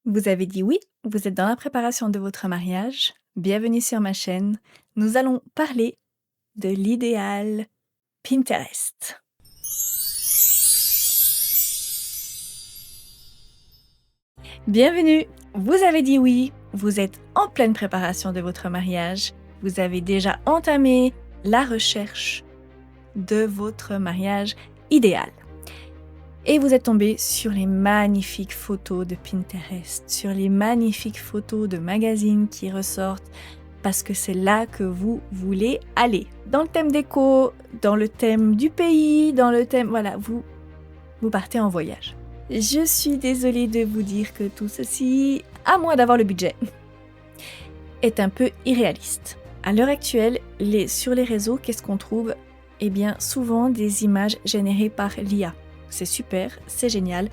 Vous avez dit oui, vous êtes dans la préparation de votre mariage. Bienvenue sur ma chaîne. Nous allons parler de l'idéal Pinterest. Bienvenue, vous avez dit oui, vous êtes en pleine préparation de votre mariage. Vous avez déjà entamé la recherche de votre mariage idéal. Et vous êtes tombé sur les magnifiques photos de Pinterest, sur les magnifiques photos de magazines qui ressortent parce que c'est là que vous voulez aller. Dans le thème déco, dans le thème du pays, dans le thème... Voilà, vous partez en voyage. Je suis désolée de vous dire que tout ceci, à moins d'avoir le budget, est un peu irréaliste. À l'heure actuelle, sur les réseaux, qu'est-ce qu'on trouve ? Eh bien, souvent des images générées par l'IA. C'est super, c'est génial,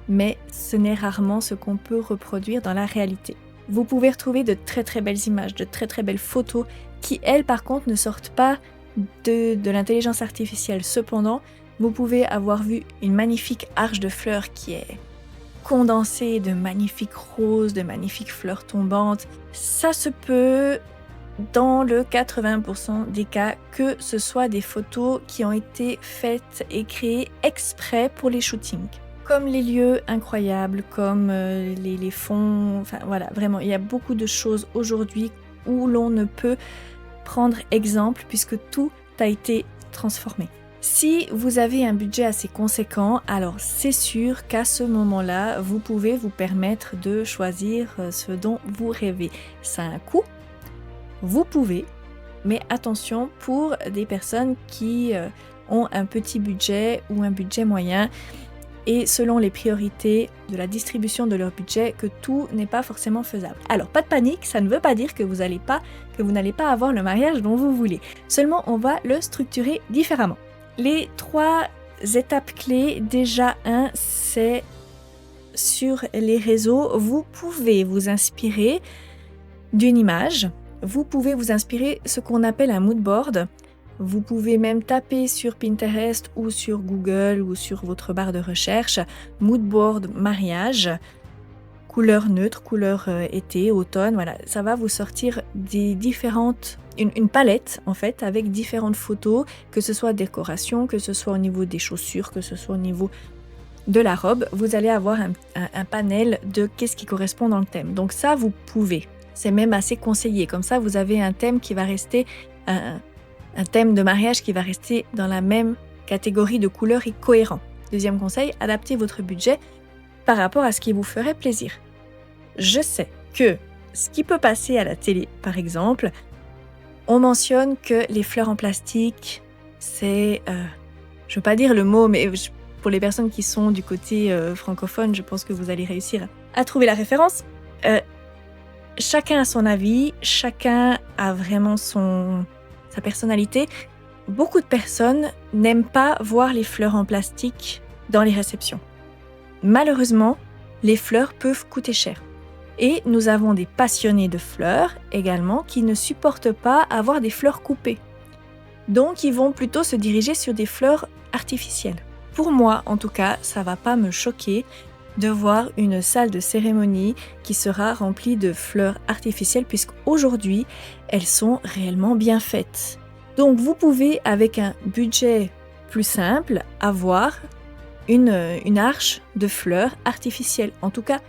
mais ce n'est rarement ce qu'on peut reproduire dans la réalité. Vous pouvez retrouver de très très belles images, de très très belles photos qui, elles, par contre, ne sortent pas de l'intelligence artificielle. Cependant, vous pouvez avoir vu une magnifique arche de fleurs qui est condensée de magnifiques roses, de magnifiques fleurs tombantes. Ça se peut, dans le 80% des cas, que ce soit des photos qui ont été faites et créées exprès pour les shootings. Comme les lieux incroyables, comme les fonds, enfin voilà, vraiment, il y a beaucoup de choses aujourd'hui où l'on ne peut prendre exemple puisque tout a été transformé. Si vous avez un budget assez conséquent, alors c'est sûr qu'à ce moment-là, vous pouvez vous permettre de choisir ce dont vous rêvez. Ça a un coût, vous pouvez, mais attention pour des personnes qui ont un petit budget ou un budget moyen et selon les priorités de la distribution de leur budget, que tout n'est pas forcément faisable. Alors, pas de panique, ça ne veut pas dire que vous n'allez pas avoir le mariage dont vous voulez. Seulement, on va le structurer différemment. Les 3 étapes clés, déjà c'est sur les réseaux, vous pouvez vous inspirer d'une image. Vous pouvez vous inspirer ce qu'on appelle un mood board. Vous pouvez même taper sur Pinterest ou sur Google ou sur votre barre de recherche mood board mariage, couleur neutre, couleur été, automne, voilà, ça va vous sortir une palette en fait avec différentes photos, que ce soit décoration, que ce soit au niveau des chaussures, que ce soit au niveau de la robe, vous allez avoir un panel de qu'est-ce qui correspond dans le thème. Donc ça, vous pouvez. C'est même assez conseillé. Comme ça, vous avez un thème qui va rester, un thème de mariage qui va rester dans la même catégorie de couleurs et cohérent. Deuxième conseil, adaptez votre budget par rapport à ce qui vous ferait plaisir. Je sais que ce qui peut passer à la télé, par exemple, on mentionne que les fleurs en plastique, c'est, je ne veux pas dire le mot, mais pour les personnes qui sont du côté francophone, je pense que vous allez réussir à trouver la référence. Chacun a son avis, chacun a vraiment sa personnalité. Beaucoup de personnes n'aiment pas voir les fleurs en plastique dans les réceptions. Malheureusement, les fleurs peuvent coûter cher. Et nous avons des passionnés de fleurs également qui ne supportent pas avoir des fleurs coupées. Donc, ils vont plutôt se diriger sur des fleurs artificielles. Pour moi, en tout cas, ça ne va pas me choquer de voir une salle de cérémonie qui sera remplie de fleurs artificielles puisqu'aujourd'hui, elles sont réellement bien faites. Donc vous pouvez, avec un budget plus simple, avoir une arche de fleurs artificielles. En tout cas,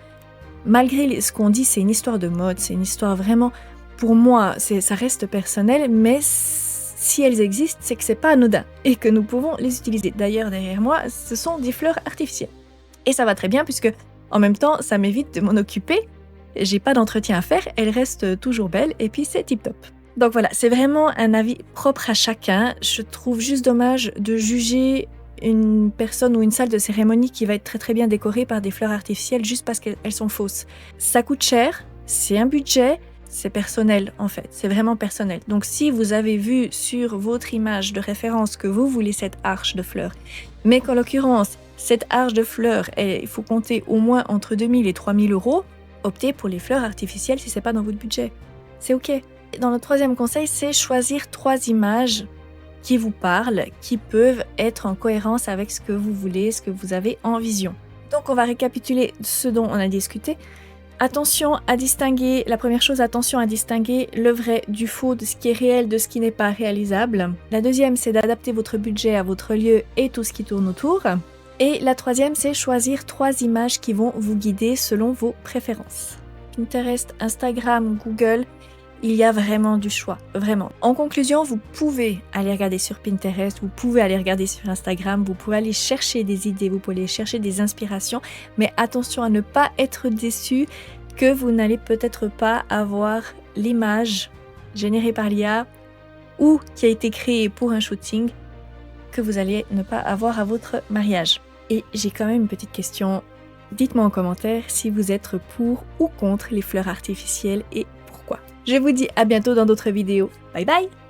malgré ce qu'on dit, c'est une histoire de mode, c'est une histoire vraiment, pour moi, ça reste personnel, mais si elles existent, c'est que c'est pas anodin et que nous pouvons les utiliser. D'ailleurs, derrière moi, ce sont des fleurs artificielles. Et ça va très bien puisque, en même temps, ça m'évite de m'en occuper. J'ai pas d'entretien à faire, elles restent toujours belles et puis c'est tip top. Donc voilà, c'est vraiment un avis propre à chacun. Je trouve juste dommage de juger une personne ou une salle de cérémonie qui va être très très bien décorée par des fleurs artificielles juste parce qu'elles sont fausses. Ça coûte cher, c'est un budget, c'est personnel en fait, c'est vraiment personnel. Donc si vous avez vu sur votre image de référence que vous voulez cette arche de fleurs, mais qu'en l'occurrence, cette arche de fleurs, il faut compter au moins entre 2000 et 3000 euros, optez pour les fleurs artificielles si c'est pas dans votre budget. C'est ok. Dans le 3e conseil, c'est choisir 3 images qui vous parlent, qui peuvent être en cohérence avec ce que vous voulez, ce que vous avez en vision. Donc on va récapituler ce dont on a discuté. Attention à distinguer, la première chose, attention à distinguer le vrai du faux, de ce qui est réel, de ce qui n'est pas réalisable. La deuxième, c'est d'adapter votre budget à votre lieu et tout ce qui tourne autour. Et la troisième, c'est choisir 3 images qui vont vous guider selon vos préférences. Pinterest, Instagram, Google, il y a vraiment du choix, vraiment. En conclusion, vous pouvez aller regarder sur Pinterest, vous pouvez aller regarder sur Instagram, vous pouvez aller chercher des idées, vous pouvez aller chercher des inspirations, mais attention à ne pas être déçu que vous n'allez peut-être pas avoir l'image générée par l'IA ou qui a été créée pour un shooting que vous allez ne pas avoir à votre mariage. Et j'ai quand même une petite question. Dites-moi en commentaire si vous êtes pour ou contre les fleurs artificielles et pourquoi. Je vous dis à bientôt dans d'autres vidéos. Bye bye!